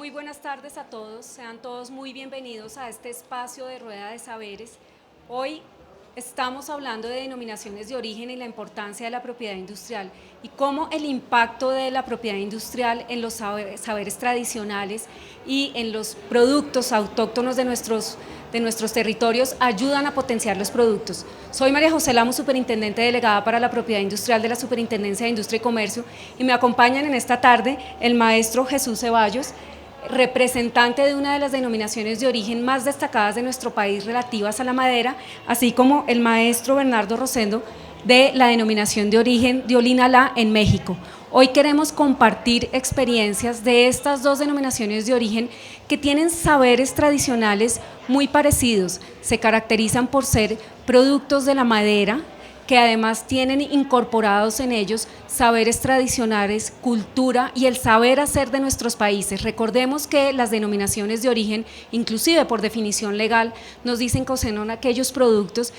Muy buenas tardes a todos, sean todos muy bienvenidos a este espacio de Rueda de Saberes. Hoy estamos hablando de denominaciones de origen y la importancia de la propiedad industrial y cómo el impacto de la propiedad industrial en los saberes tradicionales y en los productos autóctonos de nuestros territorios ayudan a potenciar los productos. Soy María José Lamo, superintendente delegada para la propiedad industrial de la Superintendencia de Industria y Comercio, y me acompañan en esta tarde el maestro Jesús Ceballos, representante de una de las denominaciones de origen más destacadas de nuestro país relativas a la madera, así como el maestro Bernardo Rosendo, de la denominación de origen de Olinalá en México. Hoy queremos compartir experiencias de estas dos denominaciones de origen que tienen saberes tradicionales muy parecidos, se caracterizan por ser productos de la madera, que además tienen incorporados en ellos saberes tradicionales, cultura y el saber hacer de nuestros países. Recordemos que las denominaciones de origen, inclusive por definición legal, nos dicen que son aquellos productos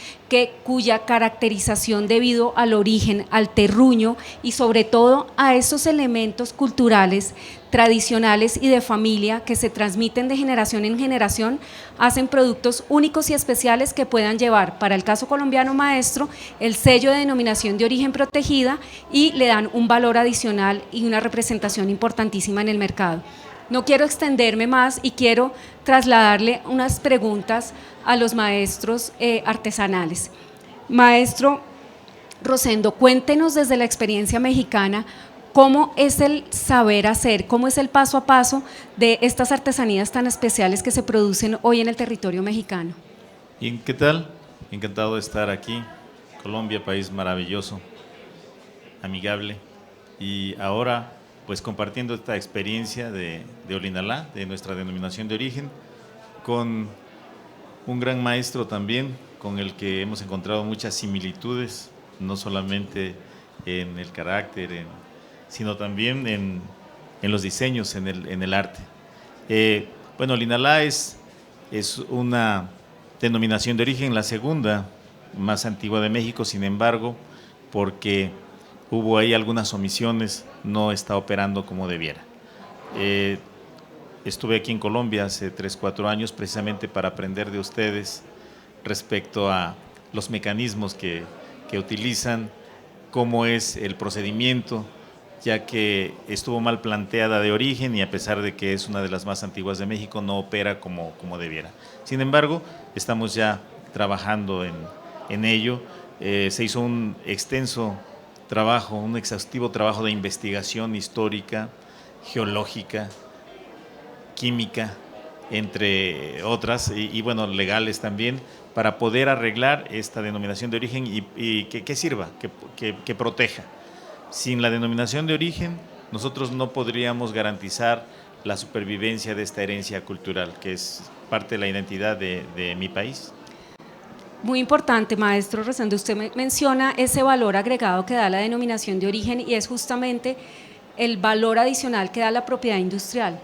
cuya caracterización debido al origen, al terruño y sobre todo a esos elementos culturales tradicionales y de familia que se transmiten de generación en generación, hacen productos únicos y especiales que puedan llevar, para el caso colombiano, maestro, el sello de denominación de origen protegida y le dan un valor adicional y una representación importantísima en el mercado. No quiero extenderme más y quiero trasladarle unas preguntas a los maestros artesanales. Maestro Rosendo, cuéntenos desde la experiencia mexicana cómo es el saber hacer, cómo es el paso a paso de estas artesanías tan especiales que se producen hoy en el territorio mexicano. ¿Y qué tal? Encantado de estar aquí. Colombia, país maravilloso, amigable. Y ahora, pues compartiendo esta experiencia de Olinalá, de nuestra denominación de origen, con un gran maestro también, con el que hemos encontrado muchas similitudes, no solamente en el carácter, sino también en los diseños, en el arte. Bueno, Olinalá es una denominación de origen, la segunda más antigua de México, sin embargo, porque hubo ahí algunas omisiones, no está operando como debiera. Estuve aquí en Colombia hace 3-4 años precisamente para aprender de ustedes respecto a los mecanismos que utilizan, cómo es el procedimiento, ya que estuvo mal planteada de origen y a pesar de que es una de las más antiguas de México, no opera como debiera. Sin embargo, estamos ya trabajando en ello. Se hizo un extenso trabajo, un exhaustivo trabajo de investigación histórica, geológica, química, entre otras, y bueno, legales también, para poder arreglar esta denominación de origen y que sirva, que proteja. Sin la denominación de origen, nosotros no podríamos garantizar la supervivencia de esta herencia cultural, que es parte de la identidad de mi país. Muy importante, maestro Rosendo, usted menciona ese valor agregado que da la denominación de origen y es justamente el valor adicional que da la propiedad industrial,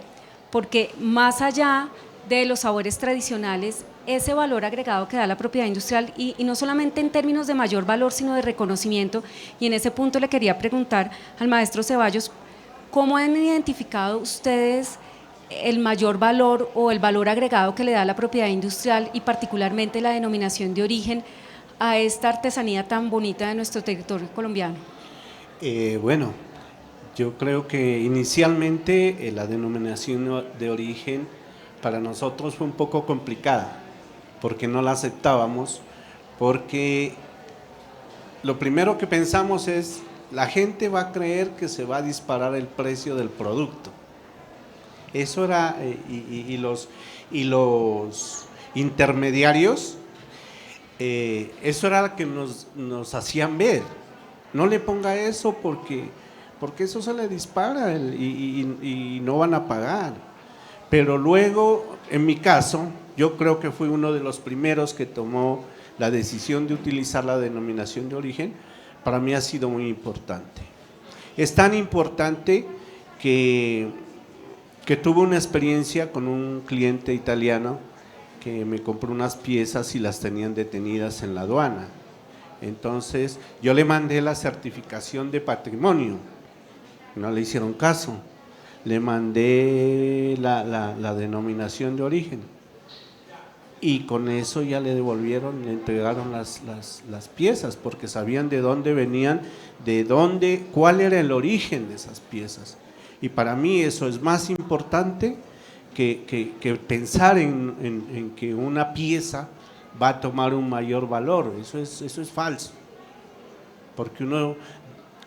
porque más allá de los sabores tradicionales, ese valor agregado que da la propiedad industrial y no solamente en términos de mayor valor, sino de reconocimiento, y en ese punto le quería preguntar al maestro Ceballos, ¿cómo han identificado ustedes el mayor valor o el valor agregado que le da la propiedad industrial y particularmente la denominación de origen a esta artesanía tan bonita de nuestro territorio colombiano? Bueno, yo creo que inicialmente la denominación de origen para nosotros fue un poco complicada, porque no la aceptábamos, porque lo primero que pensamos es, la gente va a creer que se va a disparar el precio del producto. Eso era, y los intermediarios, eso era lo que nos hacían ver. No le ponga eso porque eso se le dispara y no van a pagar. Pero luego, en mi caso, yo creo que fui uno de los primeros que tomó la decisión de utilizar la denominación de origen. Para mí ha sido muy importante. Es tan importante que tuve una experiencia con un cliente italiano que me compró unas piezas y las tenían detenidas en la aduana. Entonces yo le mandé la certificación de patrimonio, no le hicieron caso. le mandé la denominación de origen y con eso ya le devolvieron, le entregaron las piezas porque sabían de dónde venían, cuál era el origen de esas piezas. Y para mí eso es más importante que pensar en que una pieza va a tomar un mayor valor. Eso es falso, porque uno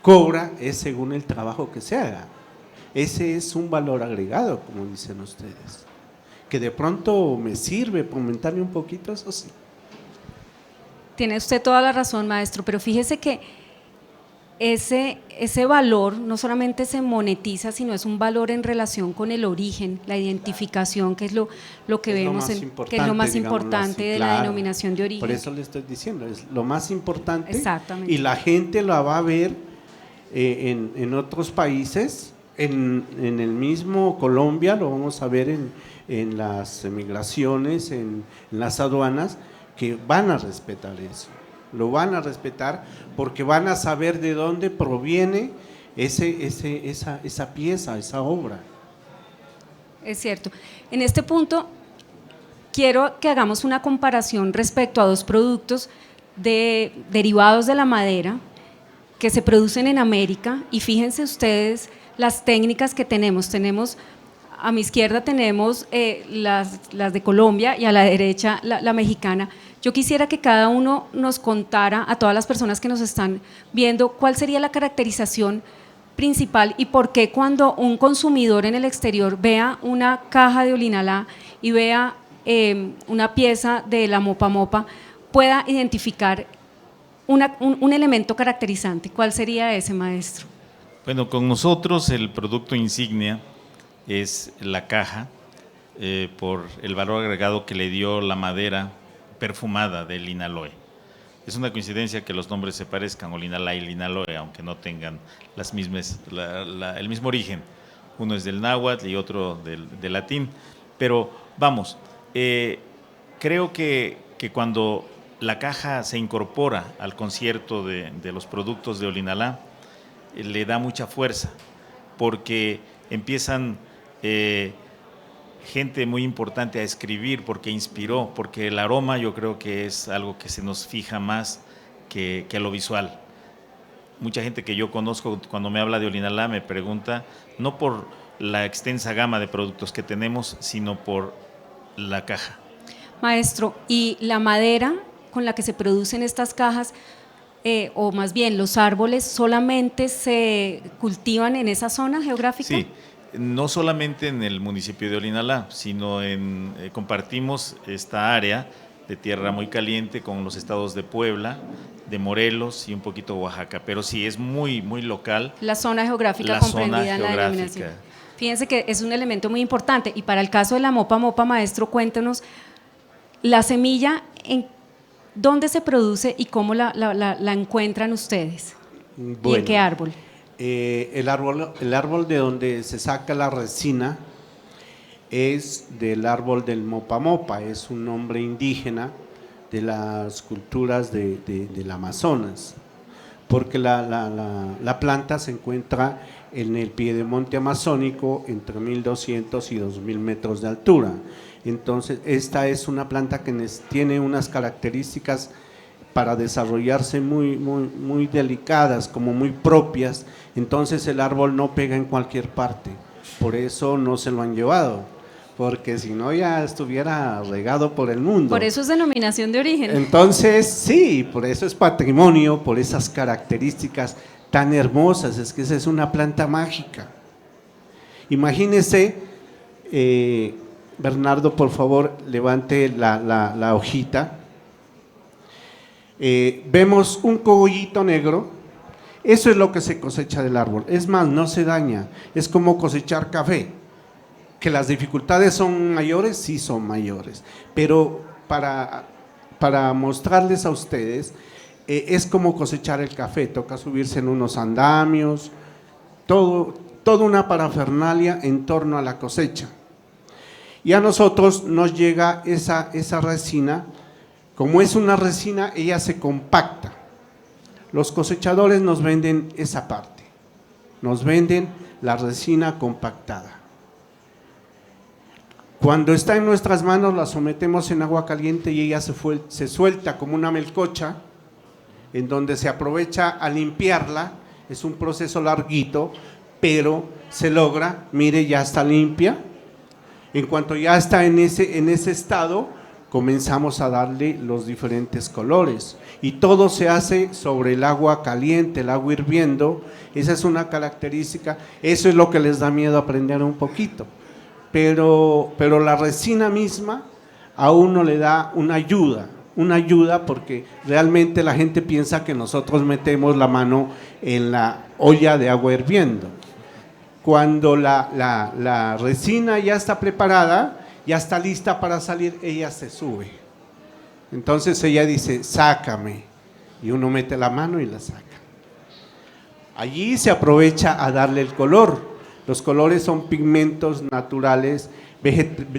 cobra es según el trabajo que se haga. Ese es un valor agregado, como dicen ustedes, que de pronto me sirve por aumentarle un poquito, eso sí. Tiene usted toda la razón, maestro, pero fíjese que ese valor no solamente se monetiza, sino es un valor en relación con el origen, la identificación, que es lo que vemos, que es lo más importante de la denominación de origen. Por eso le estoy diciendo, es lo más importante. Exactamente. Y la gente la va a ver en otros países, en el mismo Colombia, lo vamos a ver en las migraciones, en las aduanas, que van a respetar eso. Lo van a respetar porque van a saber de dónde proviene esa pieza, esa obra. Es cierto. En este punto, quiero que hagamos una comparación respecto a dos productos derivados de la madera que se producen en América, y fíjense ustedes las técnicas que tenemos. A mi izquierda tenemos las de Colombia y a la derecha la mexicana. Yo quisiera que cada uno nos contara, a todas las personas que nos están viendo, cuál sería la caracterización principal y por qué cuando un consumidor en el exterior vea una caja de Olinalá y vea una pieza de la Mopa Mopa, pueda identificar un elemento caracterizante. ¿Cuál sería ese, maestro? Bueno, con nosotros el producto insignia es la caja, por el valor agregado que le dio la madera perfumada del linaloe. Es una coincidencia que los nombres se parezcan, Olinalá y linaloe, aunque no tengan las mismas, el mismo origen. Uno es del náhuatl y otro del latín. Pero vamos, creo que cuando la caja se incorpora al concierto de los productos de Olinalá, le da mucha fuerza, porque empiezan gente muy importante a escribir, porque inspiró, porque el aroma yo creo que es algo que se nos fija más que lo visual. Mucha gente que yo conozco cuando me habla de Olinalá me pregunta, no por la extensa gama de productos que tenemos, sino por la caja. Maestro, ¿y la madera con la que se producen estas cajas, o más bien los árboles, solamente se cultivan en esa zona geográfica? Sí. No solamente en el municipio de Olinalá, sino compartimos esta área de tierra muy caliente con los estados de Puebla, de Morelos y un poquito Oaxaca, pero sí es muy, muy local. La zona geográfica comprendida en la denominación. Fíjense que es un elemento muy importante. Y para el caso de la Mopa Mopa, maestro, cuéntenos, la semilla, ¿en dónde se produce y cómo la encuentran ustedes? Bueno, ¿y en qué árbol? El árbol de donde se saca la resina es del árbol del Mopa Mopa, es un nombre indígena de las culturas del Amazonas, porque la planta se encuentra en el piedemonte amazónico entre 1200 y 2000 metros de altura. Entonces esta es una planta que tiene unas características para desarrollarse muy delicadas, como muy propias. Entonces el árbol no pega en cualquier parte, por eso no se lo han llevado, porque si no ya estuviera regado por el mundo. Por eso es denominación de origen. Entonces sí, por eso es patrimonio, por esas características tan hermosas. Es que esa es una planta mágica. Imagínese, Bernardo, por favor, levante la hojita. Vemos un cogollito negro, eso es lo que se cosecha del árbol. Es más, no se daña, es como cosechar café. Que las dificultades son mayores, sí son mayores, pero para mostrarles a ustedes, es como cosechar el café, toca subirse en unos andamios, toda una parafernalia en torno a la cosecha. Y a nosotros nos llega esa resina. Como es una resina, ella se compacta. Los cosechadores nos venden esa parte. nos venden la resina compactada. Cuando está en nuestras manos la sometemos en agua caliente y ella se suelta como una melcocha, en donde se aprovecha a limpiarla. Es un proceso larguito, pero se logra. Mire, ya está limpia. En cuanto ya está en ese estado, comenzamos a darle los diferentes colores. Y todo se hace sobre el agua caliente, el agua hirviendo. Esa es una característica. Eso es lo que les da miedo aprender un poquito. Pero la resina misma a uno le da una ayuda porque realmente la gente piensa que nosotros metemos la mano en la olla de agua hirviendo. Cuando la resina ya está preparada, ya está lista para salir, ella se sube. Entonces ella dice, sácame, y uno mete la mano y la saca. Allí se aprovecha a darle el color. Los colores son pigmentos naturales,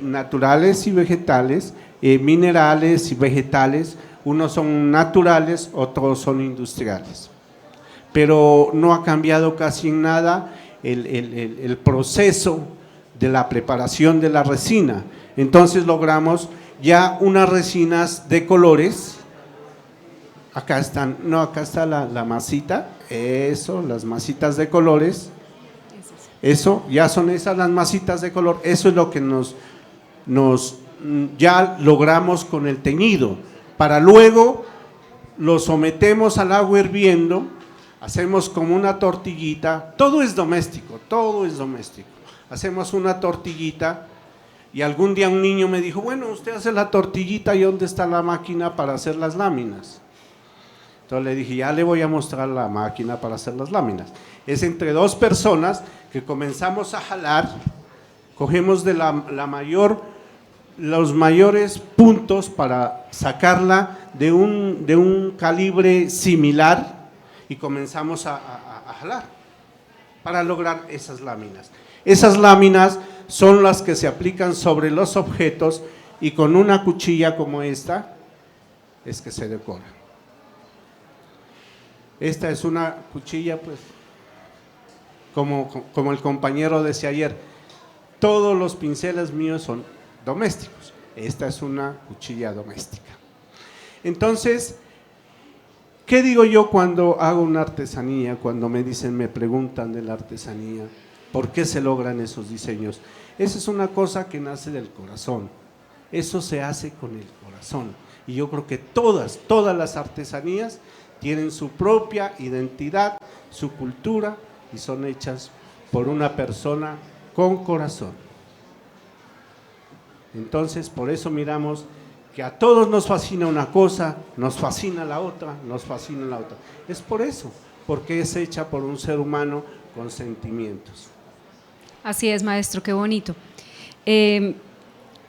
naturales y vegetales, minerales y vegetales. Unos son naturales, otros son industriales. Pero no ha cambiado casi en nada el proceso de la preparación de la resina. Entonces logramos ya unas resinas de colores. Acá están, no, acá está la masita, eso, las masitas de colores. Eso, ya son esas las masitas de color, eso es lo que ya logramos con el teñido. Para luego lo sometemos al agua hirviendo, hacemos como una tortillita, todo es doméstico, hacemos una tortillita y algún día un niño me dijo, bueno, usted hace la tortillita y ¿dónde está la máquina para hacer las láminas? Entonces le dije, ya le voy a mostrar la máquina para hacer las láminas. Es entre dos personas que comenzamos a jalar, cogemos de los mayores puntos para sacarla de un calibre similar y comenzamos a jalar para lograr esas láminas. Esas láminas son las que se aplican sobre los objetos y con una cuchilla como esta es que se decora. Esta es una cuchilla, pues, como el compañero decía ayer, todos los pinceles míos son domésticos. Esta es una cuchilla doméstica. Entonces, ¿qué digo yo cuando hago una artesanía? Cuando me preguntan de la artesanía, ¿por qué se logran esos diseños? Esa es una cosa que nace del corazón. Eso se hace con el corazón. Y yo creo que todas las artesanías tienen su propia identidad, su cultura y son hechas por una persona con corazón. Entonces, por eso miramos que a todos nos fascina una cosa, nos fascina la otra, nos fascina la otra. Es por eso, porque es hecha por un ser humano con sentimientos. Así es, maestro, qué bonito.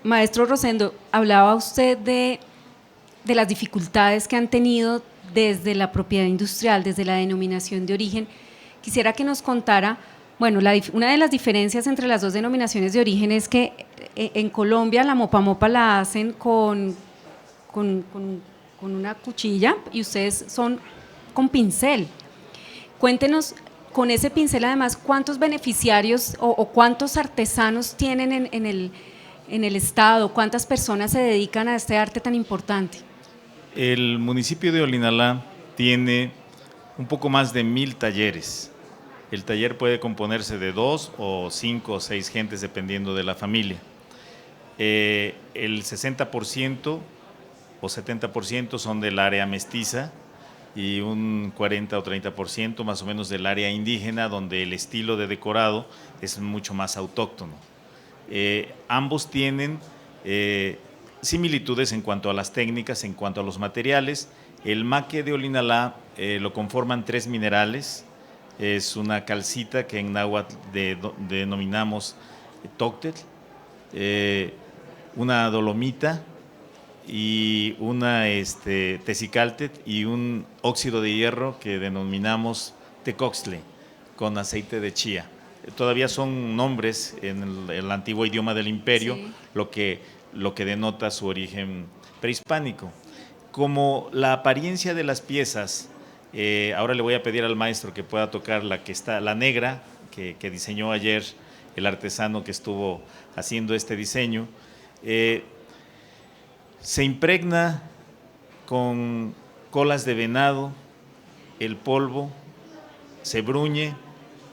Maestro Rosendo, hablaba usted de las dificultades que han tenido desde la propiedad industrial, desde la denominación de origen. Quisiera que nos contara, bueno, una de las diferencias entre las dos denominaciones de origen es que en Colombia la mopa mopa la hacen con una cuchilla y ustedes son con pincel. Cuéntenos, con ese pincel además, ¿cuántos beneficiarios o cuántos artesanos tienen en el estado? ¿Cuántas personas se dedican a este arte tan importante? El municipio de Olinalá tiene un poco más de 1000 talleres. El taller puede componerse de 2 o 5 o 6 gentes dependiendo de la familia. El 60% o 70% son del área mestiza y un 40 o 30% más o menos del área indígena, donde el estilo de decorado es mucho más autóctono. Ambos tienen similitudes en cuanto a las técnicas, en cuanto a los materiales. El maque de Olinalá lo conforman 3 minerales. Es una calcita que en náhuatl denominamos toctetl, una dolomita y una tezicaltet y un óxido de hierro que denominamos tecoxtle con aceite de chía. Todavía son nombres en el antiguo idioma del imperio, sí, lo que denota su origen prehispánico. Como la apariencia de las piezas Ahora le voy a pedir al maestro que pueda tocar la negra, que diseñó ayer el artesano que estuvo haciendo este diseño. Se impregna con colas de venado el polvo, se bruñe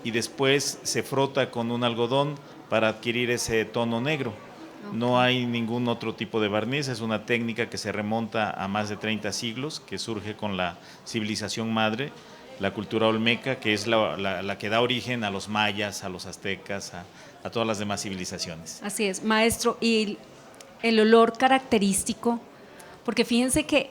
y después se frota con un algodón para adquirir ese tono negro. No hay ningún otro tipo de barniz, es una técnica que se remonta a más de 30 siglos, que surge con la civilización madre, la cultura olmeca, que es la que da origen a los mayas, a los aztecas, a todas las demás civilizaciones. Así es, maestro, y el olor característico, porque fíjense que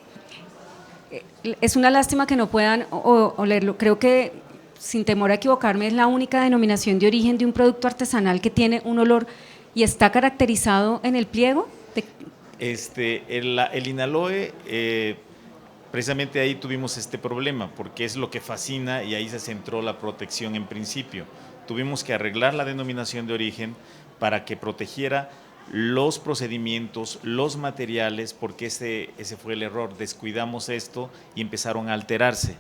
es una lástima que no puedan olerlo, creo que sin temor a equivocarme es la única denominación de origen de un producto artesanal que tiene un olor y está caracterizado en el pliego. El Inaloe, precisamente ahí tuvimos este problema, porque es lo que fascina y ahí se centró la protección en principio. Tuvimos que arreglar la denominación de origen para que protegiera los procedimientos, los materiales, porque ese fue el error, descuidamos esto y empezaron a alterarse.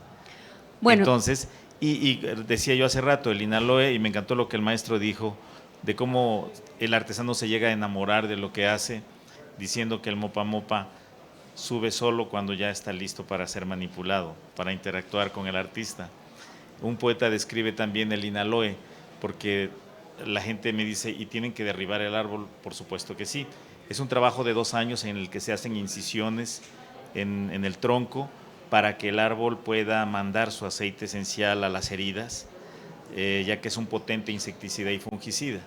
Bueno. Entonces, y decía yo hace rato, el Inaloe, y me encantó lo que el maestro dijo, de cómo el artesano se llega a enamorar de lo que hace, diciendo que el mopa mopa sube solo cuando ya está listo para ser manipulado, para interactuar con el artista. Un poeta describe también el Inaloe, porque la gente me dice, ¿y tienen que derribar el árbol? Por supuesto que sí. Es un trabajo de 2 años en el que se hacen incisiones en el tronco para que el árbol pueda mandar su aceite esencial a las heridas, ya que es un potente insecticida y fungicida.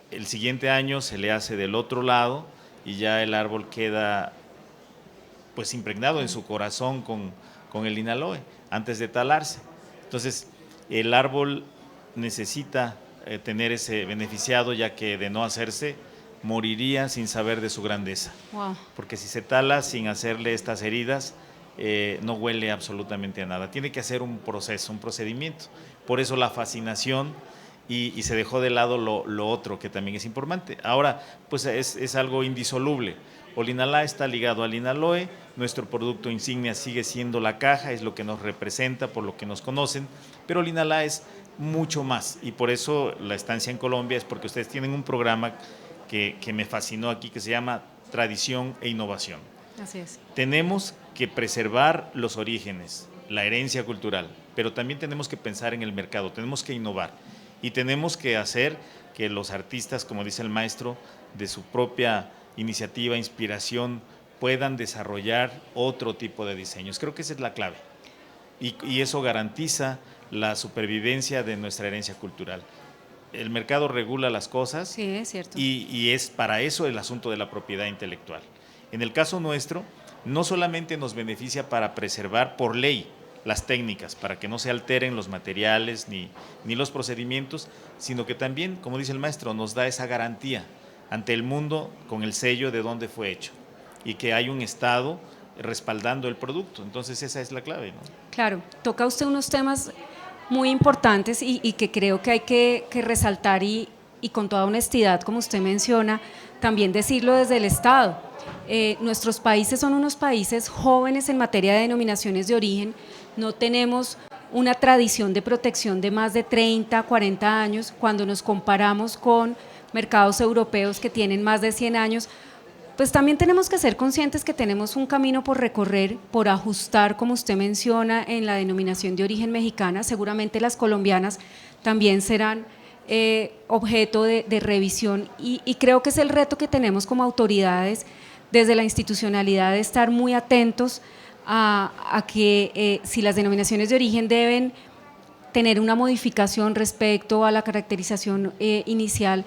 El siguiente año se le hace del otro lado y ya el árbol queda pues impregnado en su corazón con el Inaloe antes de talarse. Entonces el árbol necesita tener ese beneficiado, ya que de no hacerse moriría sin saber de su grandeza. Wow. Porque si se tala sin hacerle estas heridas, no huele absolutamente a nada. Tiene que hacer un proceso, un procedimiento. Por eso la fascinación y se dejó de lado lo otro que también es importante. Ahora, pues es algo indisoluble. Olinalá está ligado al Inaloe, nuestro producto insignia sigue siendo la caja, es lo que nos representa, por lo que nos conocen, pero Olinalá es mucho más y por eso la estancia en Colombia es porque ustedes tienen un programa que me fascinó aquí que se llama Tradición e Innovación. Así es. Tenemos que preservar los orígenes, la herencia cultural, pero también tenemos que pensar en el mercado, tenemos que innovar y tenemos que hacer que los artistas, como dice el maestro, de su propia iniciativa, inspiración, puedan desarrollar otro tipo de diseños. Creo que esa es la clave y eso garantiza la supervivencia de nuestra herencia cultural. El mercado regula las cosas, sí, es cierto. Y es para eso el asunto de la propiedad intelectual. En el caso nuestro, no solamente nos beneficia para preservar por ley las técnicas, para que no se alteren los materiales ni los procedimientos, sino que también, como dice el maestro, nos da esa garantía ante el mundo con el sello de dónde fue hecho y que hay un Estado respaldando el producto. Entonces esa es la clave, ¿no? Claro, toca usted unos temas muy importantes y que creo que hay que resaltar y con toda honestidad, como usted menciona, también decirlo desde el Estado. Nuestros países son unos países jóvenes en materia de denominaciones de origen, no tenemos una tradición de protección de más de 30, 40 años, cuando nos comparamos con mercados europeos que tienen más de 100 años, pues también tenemos que ser conscientes que tenemos un camino por recorrer, por ajustar, como usted menciona, en la denominación de origen mexicana. Seguramente las colombianas también serán objeto de revisión y creo que es el reto que tenemos como autoridades desde la institucionalidad, de estar muy atentos a que si las denominaciones de origen deben tener una modificación respecto a la caracterización inicial,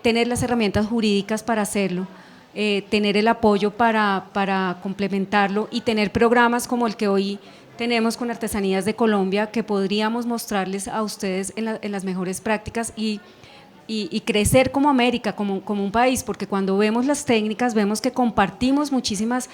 tener las herramientas jurídicas para hacerlo, tener el apoyo para complementarlo y tener programas como el que hoy tenemos con Artesanías de Colombia, que podríamos mostrarles a ustedes en las mejores prácticas y crecer como América, como un país, porque cuando vemos las técnicas vemos que compartimos muchísimas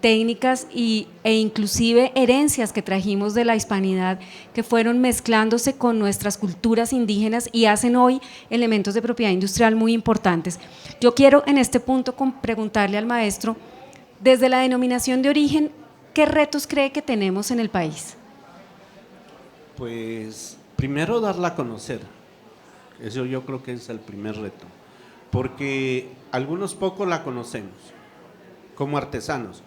técnicas e inclusive herencias que trajimos de la hispanidad, que fueron mezclándose con nuestras culturas indígenas y hacen hoy elementos de propiedad industrial muy importantes. Yo quiero en este punto preguntarle al maestro, desde la denominación de origen, ¿qué retos cree que tenemos en el país? Pues primero darla a conocer, eso yo creo que es el primer reto, porque algunos pocos la conocemos como artesanos.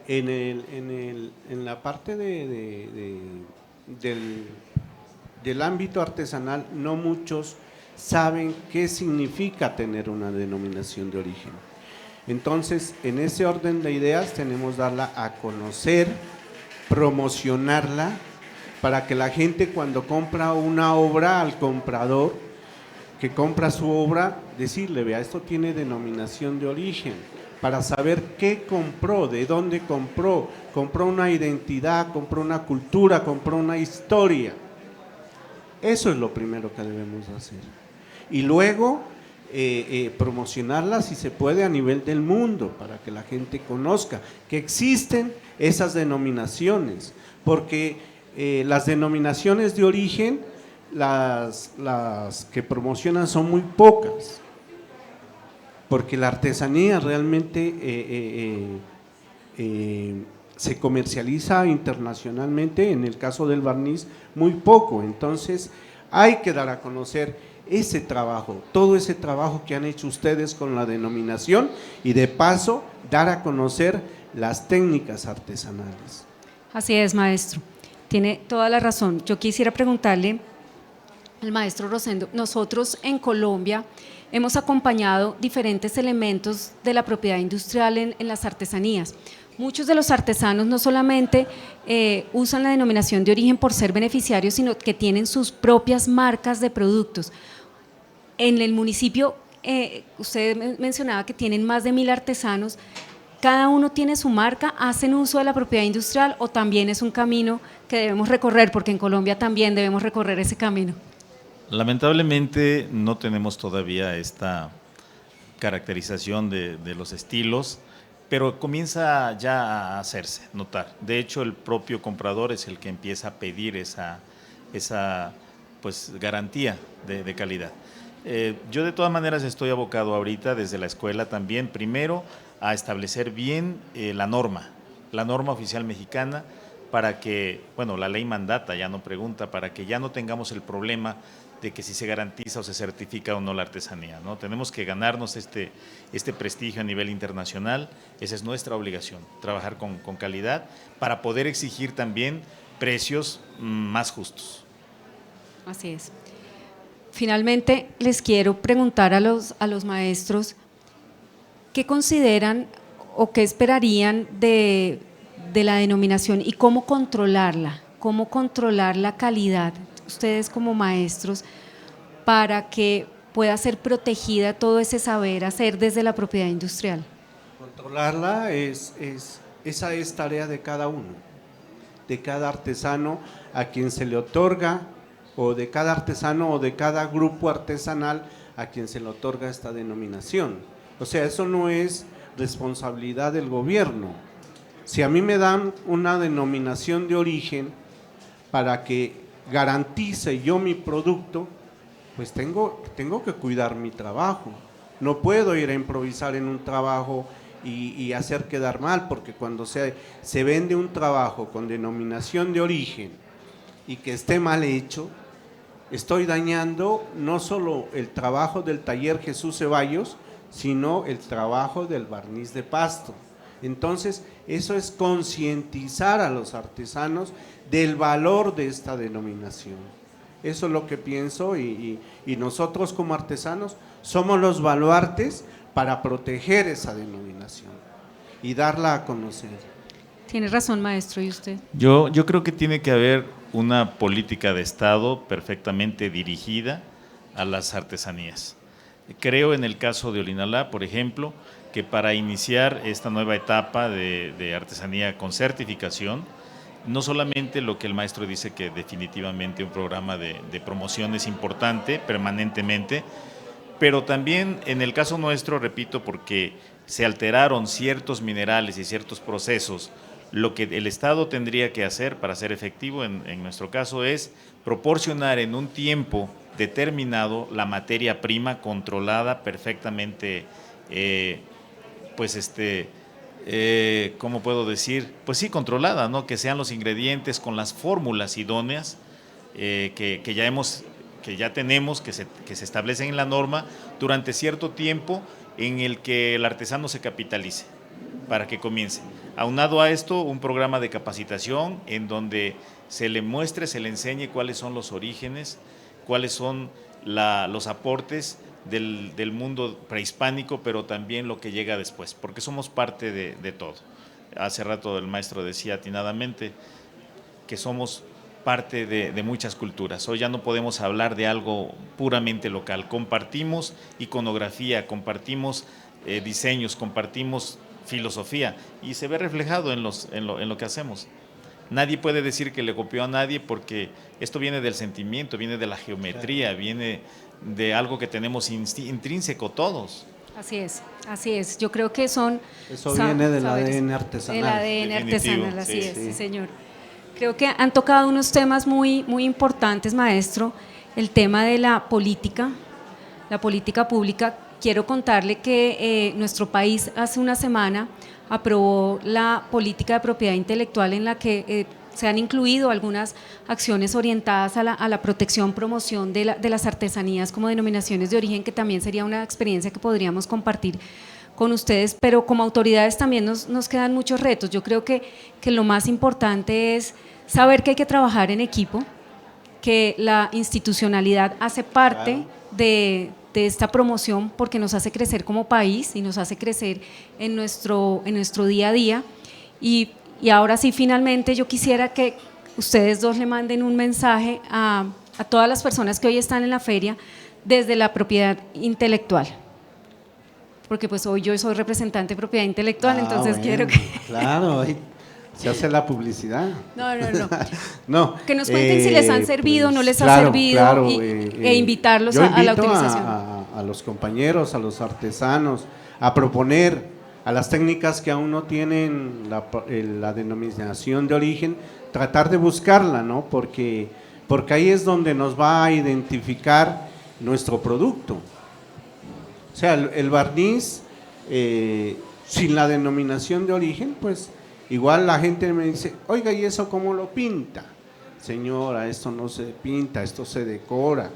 En la parte del ámbito artesanal, no muchos saben qué significa tener una denominación de origen. Entonces, en ese orden de ideas tenemos que darla a conocer, promocionarla, para que la gente cuando compra una obra al comprador, que compra su obra, decirle, vea, esto tiene denominación de origen, para saber qué compró, de dónde compró una identidad, compró una cultura, compró una historia. Eso es lo primero que debemos hacer. Y luego promocionarla si se puede a nivel del mundo, para que la gente conozca que existen esas denominaciones, porque las denominaciones de origen, las que promocionan son muy pocas, porque la artesanía realmente se comercializa internacionalmente, en el caso del barniz, muy poco. Entonces hay que dar a conocer ese trabajo, todo ese trabajo que han hecho ustedes con la denominación, y de paso dar a conocer las técnicas artesanales. Así es, maestro, tiene toda la razón. Yo quisiera preguntarle al maestro Rosendo, nosotros en Colombia hemos acompañado diferentes elementos de la propiedad industrial en las artesanías. Muchos de los artesanos no solamente usan la denominación de origen por ser beneficiarios, sino que tienen sus propias marcas de productos. En el municipio, usted mencionaba que tienen más de 1000 artesanos, ¿cada uno tiene su marca? ¿Hacen uso de la propiedad industrial o también es un camino que debemos recorrer? Porque en Colombia también debemos recorrer ese camino. Lamentablemente no tenemos todavía esta caracterización de los estilos, pero comienza ya a hacerse notar. De hecho, el propio comprador es el que empieza a pedir esa pues, garantía de calidad. Yo de todas maneras estoy abocado ahorita desde la escuela también, primero a establecer bien la norma oficial mexicana, para que, bueno, la ley mandata, ya no pregunta, para que ya no tengamos el problema de que si se garantiza o se certifica o no la artesanía, ¿no? Tenemos que ganarnos este prestigio a nivel internacional, esa es nuestra obligación, trabajar con calidad para poder exigir también precios más justos. Así es. Finalmente, les quiero preguntar a los maestros, ¿qué consideran o qué esperarían de la denominación y cómo controlar la calidad, ustedes como maestros, para que pueda ser protegida todo ese saber hacer desde la propiedad industrial? Controlarla esa es tarea de cada uno, de cada artesano a quien se le otorga, o de cada artesano o de cada grupo artesanal a quien se le otorga esta denominación. O sea, eso no es responsabilidad del gobierno. Si a mí me dan una denominación de origen para que garantice yo mi producto, pues tengo que cuidar mi trabajo. No puedo ir a improvisar en un trabajo y hacer quedar mal, porque cuando se vende un trabajo con denominación de origen y que esté mal hecho, estoy dañando no solo el trabajo del taller Jesús Ceballos, sino el trabajo del barniz de Pasto. Entonces, eso es concientizar a los artesanos del valor de esta denominación. Eso es lo que pienso, y nosotros como artesanos somos los baluartes para proteger esa denominación y darla a conocer. Tiene razón, maestro, ¿y usted? Yo creo que tiene que haber una política de Estado perfectamente dirigida a las artesanías. Creo en el caso de Olinalá, por ejemplo, que para iniciar esta nueva etapa de artesanía con certificación, no solamente lo que el maestro dice, que definitivamente un programa de promoción es importante permanentemente, pero también en el caso nuestro, repito, porque se alteraron ciertos minerales y ciertos procesos, lo que el Estado tendría que hacer para ser efectivo en nuestro caso es proporcionar en un tiempo determinado la materia prima controlada perfectamente, ¿cómo puedo decir? Pues sí, controlada, ¿no? Que sean los ingredientes con las fórmulas idóneas que ya tenemos, que se establecen en la norma durante cierto tiempo en el que el artesano se capitalice para que comience. Aunado a esto, un programa de capacitación en donde se le muestre, se le enseñe cuáles son los orígenes, cuáles son los aportes del mundo prehispánico, pero también lo que llega después, porque somos parte de todo. Hace rato el maestro decía atinadamente que somos parte de muchas culturas. Hoy ya no podemos hablar de algo puramente local. Compartimos iconografía, compartimos diseños, compartimos filosofía y se ve reflejado en lo que hacemos. Nadie puede decir que le copió a nadie porque esto viene del sentimiento, viene de la geometría, viene de algo que tenemos intrínseco todos. Así es, así es. Yo creo que son… Eso viene del saberes, ADN artesanal. del ADN Definitivo, artesanal, así sí. es, sí, señor. Creo que han tocado unos temas muy, muy importantes, maestro. El tema de la política pública. Quiero contarle que nuestro país hace una semana aprobó la política de propiedad intelectual en la que se han incluido algunas acciones orientadas a la protección, promoción de las artesanías como denominaciones de origen, que también sería una experiencia que podríamos compartir con ustedes, pero como autoridades también nos quedan muchos retos. Yo creo que lo más importante es saber que hay que trabajar en equipo, que la institucionalidad hace parte de esta promoción porque nos hace crecer como país y nos hace crecer en nuestro día a día. Y ahora sí, finalmente yo quisiera que ustedes dos le manden un mensaje a todas las personas que hoy están en la feria desde la propiedad intelectual. Porque pues hoy yo soy representante de propiedad intelectual, entonces bueno, quiero que… Claro, se hace la publicidad. No. Que nos cuenten si les han servido, no les ha servido, e invitarlos yo a la invito utilización. a los compañeros, a los artesanos, a proponer a las técnicas que aún no tienen la denominación de origen, tratar de buscarla, ¿no? Porque ahí es donde nos va a identificar nuestro producto. O sea, el barniz, sin la denominación de origen, pues igual la gente me dice, oiga, ¿y eso cómo lo pinta? Señora, esto no se pinta, esto se decora,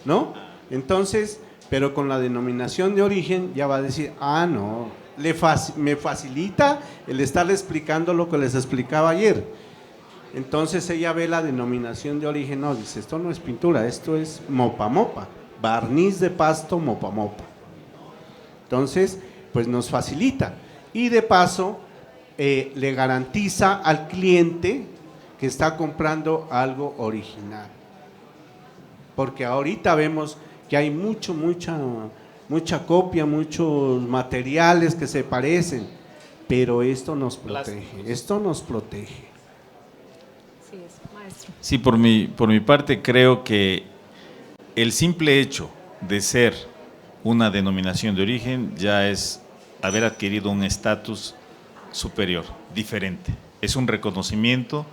¿no? Entonces, pero con la denominación de origen ya va a decir, no, me facilita el estarle explicando lo que les explicaba ayer. Entonces ella ve la denominación de origen, no, dice, esto no es pintura, esto es mopa, barniz de pasto mopa. Entonces, pues nos facilita y de paso le garantiza al cliente que está comprando algo original. Porque ahorita vemos que hay mucha copia, muchos materiales que se parecen, pero esto nos protege, Sí, es, maestro. Sí, por mi parte creo que el simple hecho de ser una denominación de origen ya es haber adquirido un estatus superior, diferente. Es un reconocimiento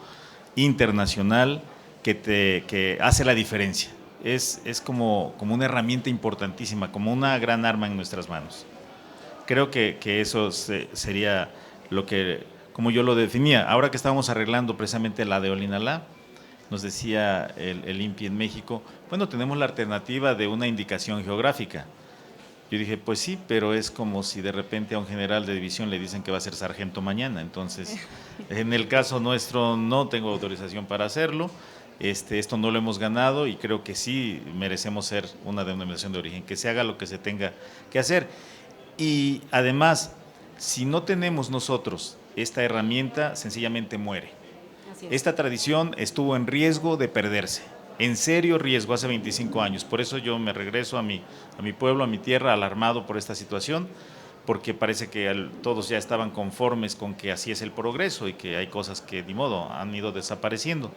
internacional que hace la diferencia. Es como una herramienta importantísima, como una gran arma en nuestras manos. Creo que eso sería lo que, como yo lo definía. Ahora que estábamos arreglando precisamente la de Olinalá, nos decía el INPI en México, bueno, tenemos la alternativa de una indicación geográfica. Yo dije, pues sí, pero es como si de repente a un general de división le dicen que va a ser sargento mañana. Entonces, en el caso nuestro no tengo autorización para hacerlo. Esto no lo hemos ganado y creo que sí merecemos ser una denominación de origen, que se haga lo que se tenga que hacer. Y además, si no tenemos nosotros esta herramienta, sencillamente muere. Esta tradición estuvo en riesgo de perderse. En serio riesgo hace 25 años, por eso yo me regreso a mi pueblo, a mi tierra, alarmado por esta situación, porque parece que todos ya estaban conformes con que así es el progreso y que hay cosas que ni modo han ido desapareciendo.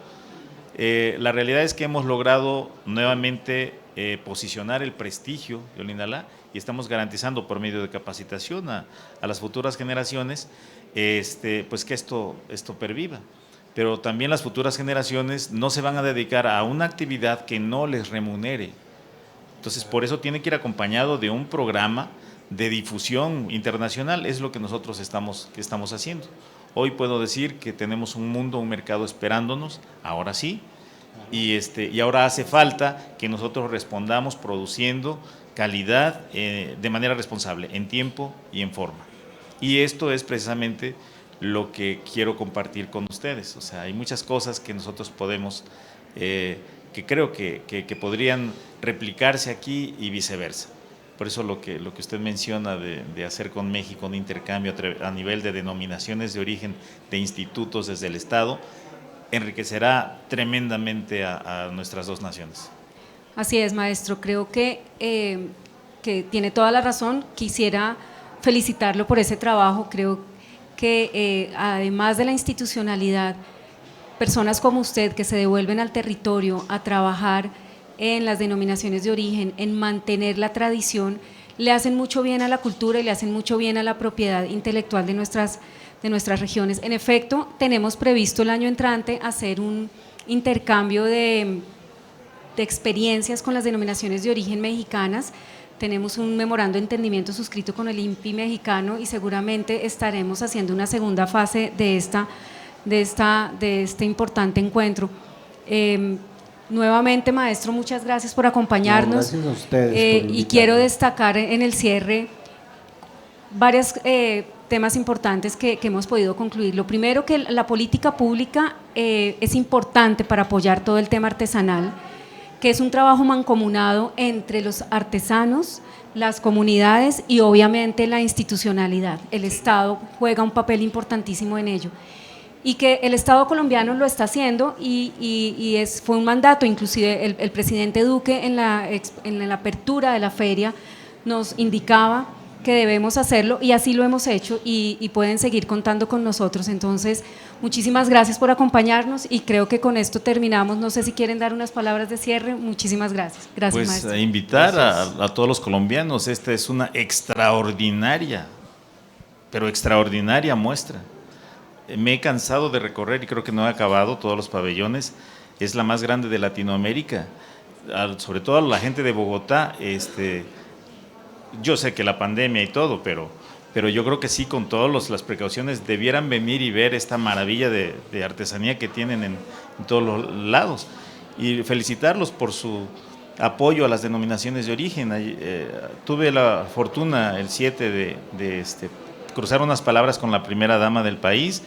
La realidad es que hemos logrado nuevamente posicionar el prestigio de Olinalá y estamos garantizando por medio de capacitación a las futuras generaciones pues que esto perviva. Pero también las futuras generaciones no se van a dedicar a una actividad que no les remunere. Entonces, por eso tiene que ir acompañado de un programa de difusión internacional, es lo que nosotros estamos haciendo. Hoy puedo decir que tenemos un mundo, un mercado esperándonos, ahora sí, y ahora hace falta que nosotros respondamos produciendo calidad de manera responsable, en tiempo y en forma. Y esto es precisamente lo que quiero compartir con ustedes. O sea, hay muchas cosas que nosotros podemos, que creo que podrían replicarse aquí y viceversa. Por eso lo que usted menciona de hacer con México un intercambio a nivel de denominaciones de origen de institutos desde el Estado, enriquecerá tremendamente a nuestras dos naciones. Así es, maestro. Creo que tiene toda la razón. Quisiera felicitarlo por ese trabajo. Creo que además de la institucionalidad, personas como usted que se devuelven al territorio a trabajar en las denominaciones de origen, en mantener la tradición, le hacen mucho bien a la cultura y le hacen mucho bien a la propiedad intelectual de nuestras regiones. En efecto, tenemos previsto el año entrante hacer un intercambio de experiencias con las denominaciones de origen mexicanas. Tenemos un memorando de entendimiento suscrito con el INPI mexicano y seguramente estaremos haciendo una segunda fase de este importante encuentro. Nuevamente, maestro, muchas gracias por acompañarnos. No, gracias a ustedes por y invitarme. quiero destacar en el cierre varios temas importantes que hemos podido concluir. Lo primero, que la política pública es importante para apoyar todo el tema artesanal, que es un trabajo mancomunado entre los artesanos, las comunidades y obviamente la institucionalidad. El Estado juega un papel importantísimo en ello. Y que el Estado colombiano lo está haciendo fue un mandato, inclusive el presidente Duque en la apertura de la feria nos indicaba que debemos hacerlo y así lo hemos hecho y pueden seguir contando con nosotros. Entonces, muchísimas gracias por acompañarnos y creo que con esto terminamos. No sé si quieren dar unas palabras de cierre. Muchísimas gracias. Gracias, pues, maestro. Invitar a todos los colombianos, esta es una extraordinaria, pero extraordinaria muestra. Me he cansado de recorrer y creo que no he acabado todos los pabellones, es la más grande de Latinoamérica, sobre todo a la gente de Bogotá. Yo sé que la pandemia y todo, pero yo creo que sí, con todas las precauciones, debieran venir y ver esta maravilla de artesanía que tienen en todos los lados. Y felicitarlos por su apoyo a las denominaciones de origen. Tuve la fortuna el 7 de cruzar unas palabras con la primera dama del país,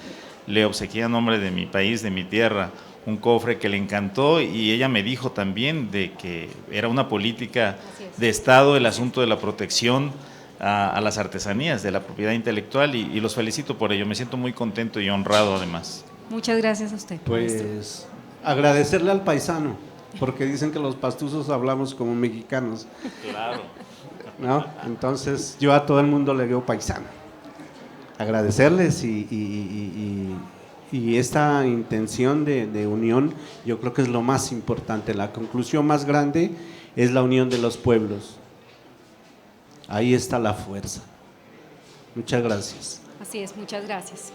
le obsequié a nombre de mi país, de mi tierra, un cofre que le encantó y ella me dijo también de que era una política de Estado el asunto de la protección a las artesanías, de la propiedad intelectual y los felicito por ello, me siento muy contento y honrado además. Muchas gracias a usted. Pues agradecerle al paisano, porque dicen que los pastuzos hablamos como mexicanos. Claro. ¿No? Entonces yo a todo el mundo le digo paisano. Agradecerles y esta intención de unión yo creo que es lo más importante. La conclusión más grande es la unión de los pueblos. Ahí está la fuerza. Muchas gracias. Así es, muchas gracias.